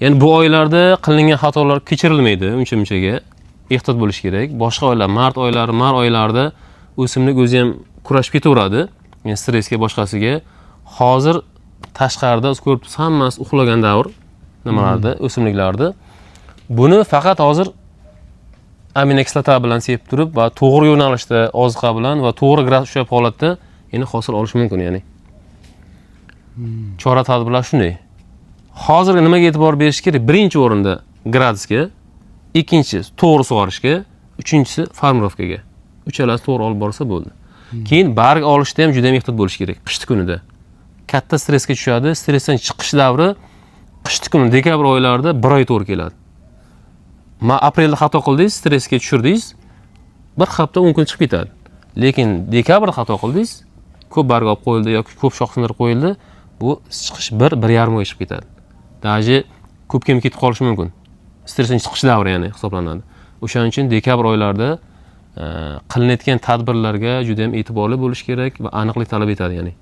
Ya'ni bu oylarda qilingan xatolar kechirilmaydi, uncha-munchaga. Ehtiyot bo'lish kerak. Boshqa oylar, mart oylari, mart oylarida o'simlik o'zi ham kurashib ketaveradi. Yani stressga boshqasiga. Hozir tashqarida ko'rib hammasi uxlagan davr nimalarda, o'simliklarda. Buni faqat hozir aminokislota bilan sevib turib va to'g'ri yo'nalishda oziqa bilan va to'g'ri gradus ushlab holatda yana hosil olish mumkin, ya'ni. Chora-tadbirlar shunday. Hozirgi nimaga e'tibor berish kerak? Birinchi o'rinda gradusga, ikkinchisi to'g'ri sug'orishga, uchinchisi formulovkaga. Uchalasi to'g'ri olib borsa bo'ldi. Keyin barg olishda ham juda ham ehtiyot bo'lish kerak qishki kunida. Katta stressga tushadi. Stressdan chiqish davri qishki kuni dekabr oylarida 1 oy to'g'ri keladi. Aprelda xato qildingiz, stressga tushirdingiz, bir hafta 10 kun chiqib ketadi. Lekin dekabrda xato qildingiz, ko'p barg olib qo'yildi yoki ko'p shox sindirib qo'yildi, bu chiqish 1-1,5 oy chiqib ketadi. Daji ko'p kelib ketib qolishi mumkin. Stressdan chiqish davri ya'ni hisoblanadi. O'shaning uchun dekabr oylarida qilinayotgan tadbirlarga juda ham e'tiborli bo'lish kerak va aniqlik talab etadi, ya'ni.